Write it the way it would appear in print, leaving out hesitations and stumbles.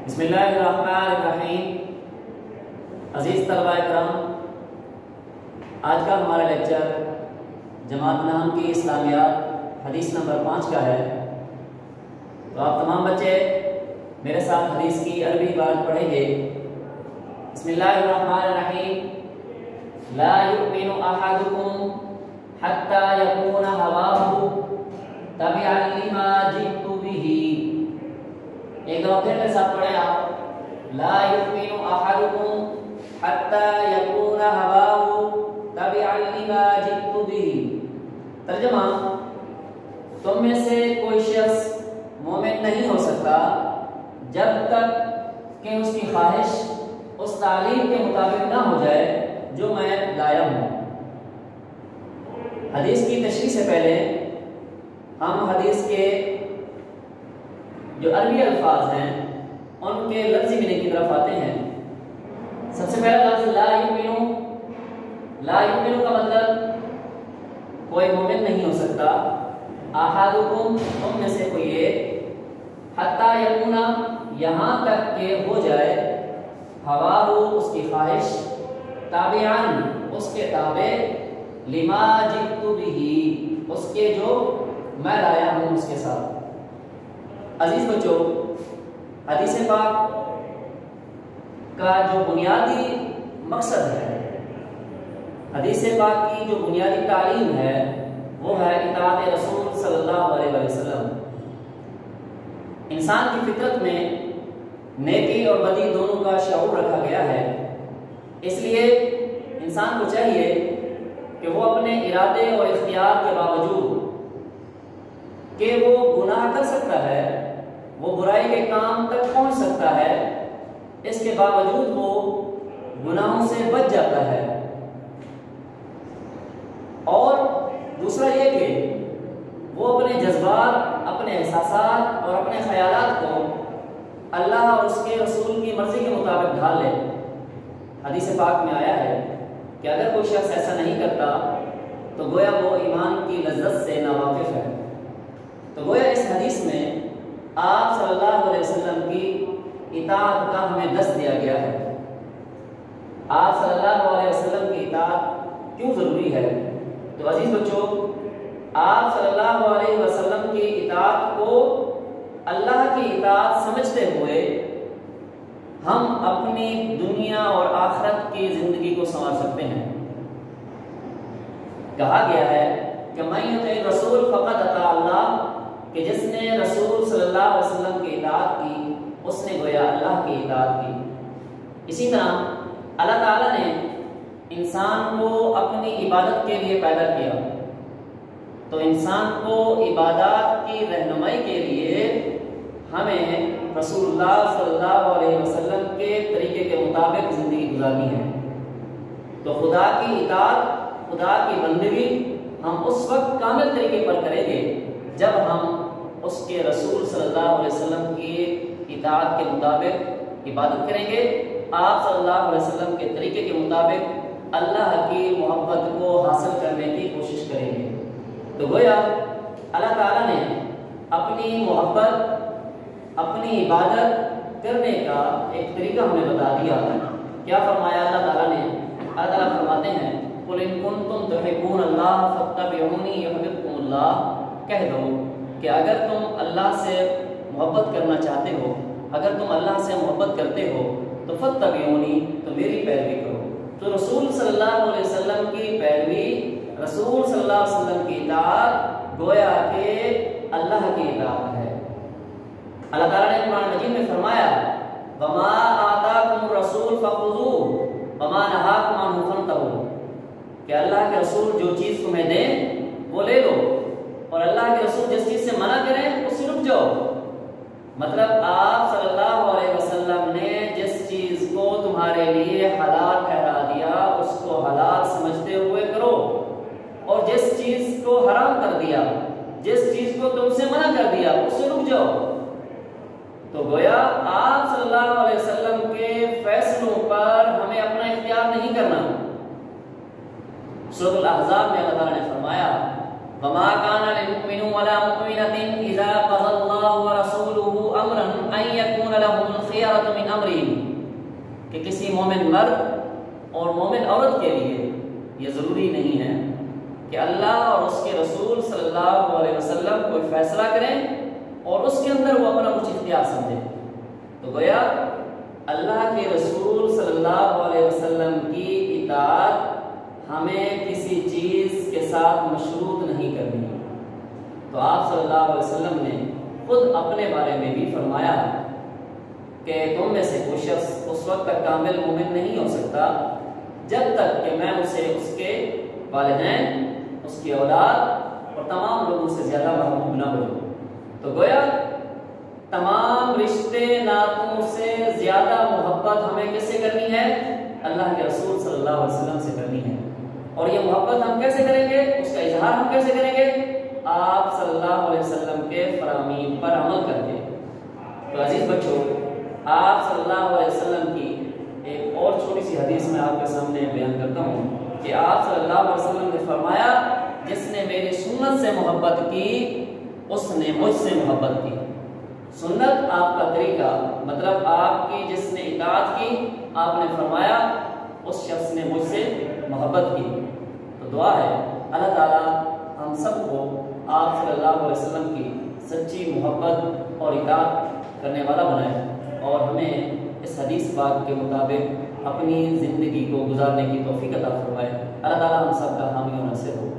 بسم اللہ الرحمن الرحیم۔ عزیز طلبہ کرام، آج کا ہمارا لیکچر جماعت نام کی اسلامیات حدیث نمبر 5 کا ہے۔ تو آپ تمام بچے میرے ساتھ حدیث کی عربی عبارت پڑھیں گے۔ بسم اللہ الرحمن الرحیم۔ لا یؤمن احدکم حتی یکون ہواہ تبعا لما جئت بہ۔ ایک دفعہ پھر میرے ساتھ پڑھیں آپ۔ لا یؤمن احدکم حتی یکون ہواہ تبعا لما جئت بہ۔ ترجمہ: تم میں سے کوئی شخص مومن نہیں ہو سکتا جب تک کہ اس کی خواہش اس تعلیم کے مطابق نہ ہو جائے جو میں لایا ہوں۔ حدیث کی تشریح سے پہلے ہم حدیث کے جو عربی الفاظ ہیں ان کے لفظی معنی کی طرف آتے ہیں۔ سب سے پہلا لفظ لا یؤمن۔ لا یؤمن کا مطلب کوئی مومن نہیں ہو سکتا۔ احدکم، تم میں سے کوئی ایک، حتی یکون، یہاں تک کہ ہو جائے، ہواہ، اس کی خواہش، تابعاً، اس کے تابع، لما جئت بہ، اس کے جو میں لایا ہوں اس کے ساتھ۔ عزیز بچوں، حدیث پاک کا جو بنیادی مقصد ہے، حدیث پاک کی جو بنیادی تعلیم ہے وہ ہے اطاعت رسول صلی اللہ علیہ وسلم۔ انسان کی فطرت میں نیکی اور بدی دونوں کا شعور رکھا گیا ہے، اس لیے انسان کو چاہیے کہ وہ اپنے ارادے اور اختیار کے باوجود کہ وہ گناہ کر سکتا ہے، وہ برائی کے کام تک پہنچ سکتا ہے، اس کے باوجود وہ گناہوں سے بچ جاتا ہے۔ اور دوسرا یہ کہ وہ اپنے جذبات، اپنے احساسات اور اپنے خیالات کو اللہ اور اس کے رسول کی مرضی کے مطابق ڈھال لے۔ حدیث پاک میں آیا ہے کہ اگر کوئی شخص ایسا نہیں کرتا تو گویا وہ ایمان کی لذت سے ناواقف ہے۔ تو گویا اس حدیث میں آپ صلی اللہ علیہ وسلم کی اطاعت کا ہمیں دست دیا گیا ہے۔ آپ صلی اللہ علیہ وسلم کی اطاعت کیوں ضروری ہے؟ تو عزیز بچوں، آپ صلی اللہ علیہ وسلم کی اطاعت کو اللہ کی اطاعت سمجھتے ہوئے ہم اپنی دنیا اور آخرت کی زندگی کو سنوار سکتے ہیں۔ کہا گیا ہے کہ من یطع الرسول فقد اطاع اللہ، کہ جس نے رسول صلی اللہ علیہ وسلم کی اطاعت کی اس نے گویا اللہ کی اطاعت کی۔ اسی طرح اللہ تعالیٰ نے انسان کو اپنی عبادت کے لیے پیدا کیا، تو انسان کو عبادات کی رہنمائی کے لیے ہمیں رسول اللہ صلی اللہ علیہ وسلم کے طریقے کے مطابق زندگی گزارنی ہے۔ تو خدا کی اطاعت، خدا کی بندگی ہم اس وقت کامل طریقے پر کریں گے جب ہم اس کے رسول صلی اللہ علیہ وسلم کی اطاعت کے مطابق عبادت کریں گے، آپ صلی اللہ علیہ وسلم کے طریقے کے مطابق اللہ کی محبت کو حاصل کرنے کی کوشش کریں گے۔ تو گویا اللہ تعالیٰ نے اپنی محبت، اپنی عبادت کرنے کا ایک طریقہ ہمیں بتا دیا۔ کیا فرمایا اللہ تعالیٰ نے؟ اللہ تعالیٰ فرماتے ہیں قُلْ إِن كُنتُمْ تُحِبُّونَ اللَّهَ فَاتَّبِعُونِي يُحْبِبْكُمُ اللَّهُ، کہہ دو کہ اگر تم اللہ سے محبت کرنا چاہتے ہو، اگر تم اللہ سے محبت کرتے ہو تو فَاتَّبِعُونِي، تو میری پیروی کرو۔ تو رسول صلی اللہ علیہ وسلم کی پیروی، رسول صلی اللہ علیہ وسلم کی اطاعت گویا کہ اللہ کی اطاعت ہے۔ اللہ تعالیٰ نے قرآن مجید میں فرمایا وَمَا آتَاكُمُ الرَّسُولُ فَخُذُوهُ وَمَا نَهَاكُمْ عَنْهُ فَانْتَهُوا، کہ اللہ کے رسول جو چیز تمہیں دیں وہ لے لو، اور اللہ کے رسول جس چیز سے منع کریں اس سے رک جاؤ۔ مطلب آپ صلی اللہ علیہ وسلم نے جس چیز کو تمہارے لیے حلال ٹھہرا دیا اس کو حلال سمجھتے ہوئے کرو، اور جس چیز کو حرام کر دیا، جس چیز کو تم سے منع کر دیا اس سے رک جاؤ۔ تو گویا آپ صلی اللہ علیہ وسلم کے فیصلوں پر ہمیں اپنا اختیار نہیں کرنا۔ سورۃ الاحزاب میں اللہ تعالیٰ نے فرمایا وَمَا كَانَ لِمُؤْمِنٍ وَلَا مُؤْمِنَةٍ إِذَا قَضَى اللَّهُ وَرَسُولُهُ أَمْرًا أَن يَكُونَ لَهُمُ الْخِيَرَةُ کہ کسی مومن مرد اور مومن عورت کے لیے یہ ضروری نہیں ہے کہ اللہ اور اس کے رسول صلی اللہ علیہ وسلم کوئی فیصلہ کریں اور اس کے اندر وہ اپنا کچھ اختیار سمجھیں۔ تو گویا اللہ کے رسول صلی اللہ علیہ وسلم کی اطاعت ہمیں کسی چیز کے ساتھ مشروط نہیں کرنی۔ تو آپ صلی اللہ علیہ وسلم نے خود اپنے بارے میں بھی فرمایا کہ تم میں سے کوئی شخص اس وقت تک کامل مومن نہیں ہو سکتا جب تک کہ میں اسے اس کے والدین، اس کی اولاد اور تمام لوگوں سے زیادہ محبوب نہ ہو۔ تو گویا تمام رشتے ناتوں سے زیادہ محبت ہمیں کس سے کرنی ہے؟ اللہ کے رسول صلی اللہ علیہ وسلم سے کرنی ہے۔ اور یہ محبت ہم کیسے کریں گے؟ اس کا اظہار ہم کیسے کریں گے؟ آپ صلی اللہ علیہ وسلم کے فرامین پر عمل کر کے۔ تو عزیز بچوں، آپ صلی اللہ علیہ وسلم کی ایک اور چھوٹی سی حدیث میں آپ کے سامنے بیان کرتا ہوں کہ آپ صلی اللہ علیہ وسلم نے فرمایا، جس نے میری سنت سے محبت کی اس نے مجھ سے محبت کی۔ سنت آپ کا طریقہ، مطلب آپ کی جس نے اطاعت کی، آپ نے فرمایا اس شخص نے مجھ سے محبت کی۔ تو دعا ہے اللہ تعالیٰ ہم سب کو آپ صلی اللہ علیہ وسلم کی سچی محبت اور اطاعت کرنے والا بنائے اور ہمیں اس حدیث پاک کے مطابق اپنی زندگی کو گزارنے کی توفیق عطا فرمائے۔ اللہ تعالیٰ ہم سب کا حامی و ناصر ہو۔